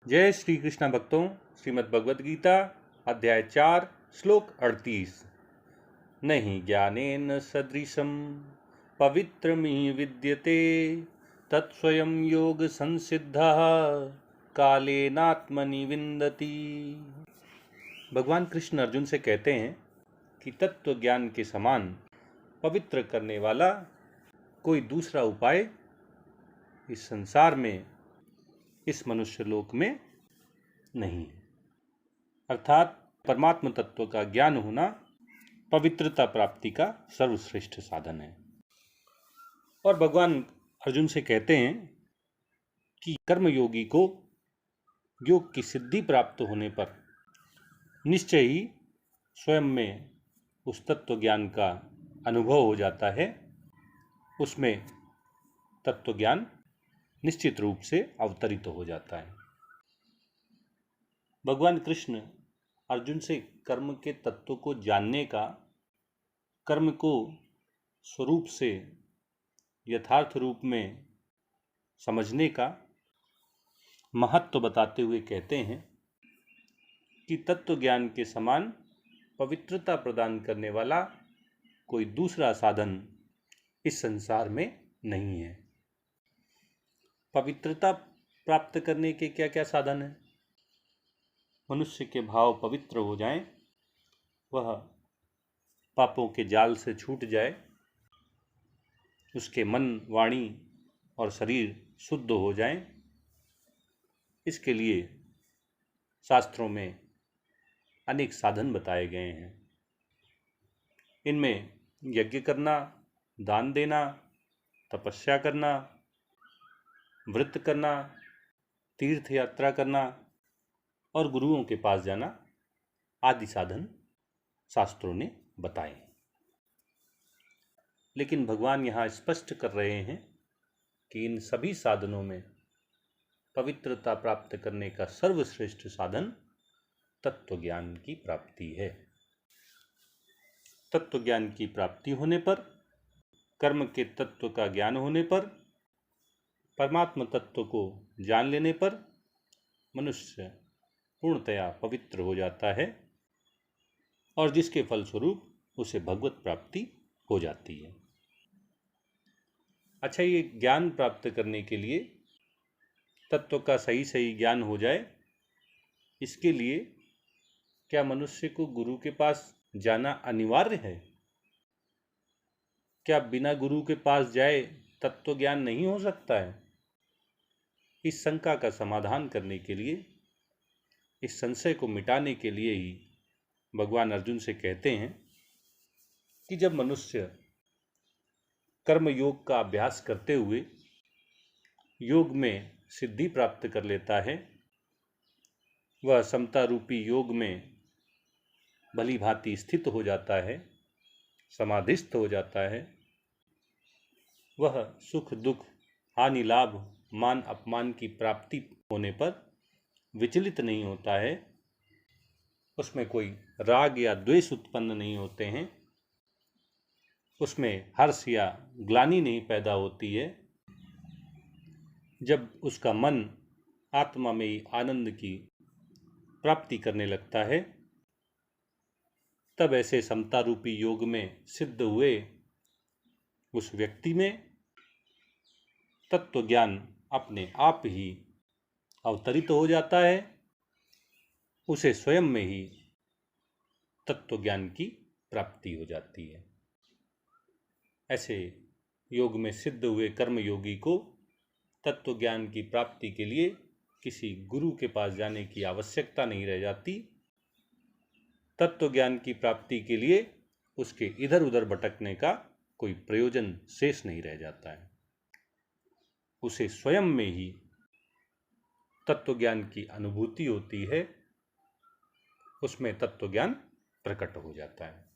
जय श्री कृष्ण भक्तों, श्रीमद् भगवद गीता अध्याय 4 श्लोक 38। नहीं ज्ञानेन सदृशं पवित्रमिह विद्यते तत्स्वयं योग संसिद्धः कालेनात्मनि विन्दति। भगवान कृष्ण अर्जुन से कहते हैं कि तत्व ज्ञान के समान पवित्र करने वाला कोई दूसरा उपाय इस संसार में, इस मनुष्य लोक में नहीं है। अर्थात परमात्म तत्व का ज्ञान होना पवित्रता प्राप्ति का सर्वश्रेष्ठ साधन है। और भगवान अर्जुन से कहते हैं कि कर्मयोगी को योग की सिद्धि प्राप्त होने पर निश्चय ही स्वयं में उस तत्व ज्ञान का अनुभव हो जाता है। उसमें तत्व ज्ञान निश्चित रूप से अवतरित हो जाता है। भगवान कृष्ण अर्जुन से कर्म के तत्व को जानने का, कर्म को स्वरूप से यथार्थ रूप में समझने का महत्व बताते हुए कहते हैं कि तत्व ज्ञान के समान पवित्रता प्रदान करने वाला कोई दूसरा साधन इस संसार में नहीं है। पवित्रता प्राप्त करने के क्या क्या साधन हैं? मनुष्य के भाव पवित्र हो जाएं, वह पापों के जाल से छूट जाए, उसके मन, वाणी और शरीर शुद्ध हो जाएं। इसके लिए शास्त्रों में अनेक साधन बताए गए हैं। इनमें यज्ञ करना, दान देना, तपस्या करना, व्रत करना, तीर्थ यात्रा करना और गुरुओं के पास जाना आदि साधन शास्त्रों ने बताए हैं। लेकिन भगवान यहाँ स्पष्ट कर रहे हैं कि इन सभी साधनों में पवित्रता प्राप्त करने का सर्वश्रेष्ठ साधन तत्व ज्ञान की प्राप्ति है। तत्व ज्ञान की प्राप्ति होने पर, कर्म के तत्व का ज्ञान होने पर, परमात्म तत्व को जान लेने पर मनुष्य पूर्णतया पवित्र हो जाता है और जिसके फलस्वरूप उसे भगवत प्राप्ति हो जाती है। अच्छा, ये ज्ञान प्राप्त करने के लिए, तत्व का सही सही ज्ञान हो जाए, इसके लिए क्या मनुष्य को गुरु के पास जाना अनिवार्य है? क्या बिना गुरु के पास जाए तत्व ज्ञान नहीं हो सकता है? इस शंका का समाधान करने के लिए, इस संशय को मिटाने के लिए ही भगवान अर्जुन से कहते हैं कि जब मनुष्य कर्म योग का अभ्यास करते हुए योग में सिद्धि प्राप्त कर लेता है, वह समता रूपी योग में भली भांति स्थित हो जाता है, समाधिस्थ हो जाता है, वह सुख दुख, हानि लाभ, मान अपमान की प्राप्ति होने पर विचलित नहीं होता है, उसमें कोई राग या द्वेष उत्पन्न नहीं होते हैं, उसमें हर्ष या ग्लानि नहीं पैदा होती है। जब उसका मन आत्मा में ही आनंद की प्राप्ति करने लगता है, तब ऐसे समता रूपी योग में सिद्ध हुए उस व्यक्ति में तत्व ज्ञान अपने आप ही अवतरित हो जाता है। उसे स्वयं में ही तत्व ज्ञान की प्राप्ति हो जाती है। ऐसे योग में सिद्ध हुए कर्म योगी को तत्व ज्ञान की प्राप्ति के लिए किसी गुरु के पास जाने की आवश्यकता नहीं रह जाती। तत्व ज्ञान की प्राप्ति के लिए उसके इधर उधर भटकने का कोई प्रयोजन शेष नहीं रह जाता है। उसे स्वयं में ही तत्व ज्ञान की अनुभूति होती है, उसमें तत्व ज्ञान प्रकट हो जाता है।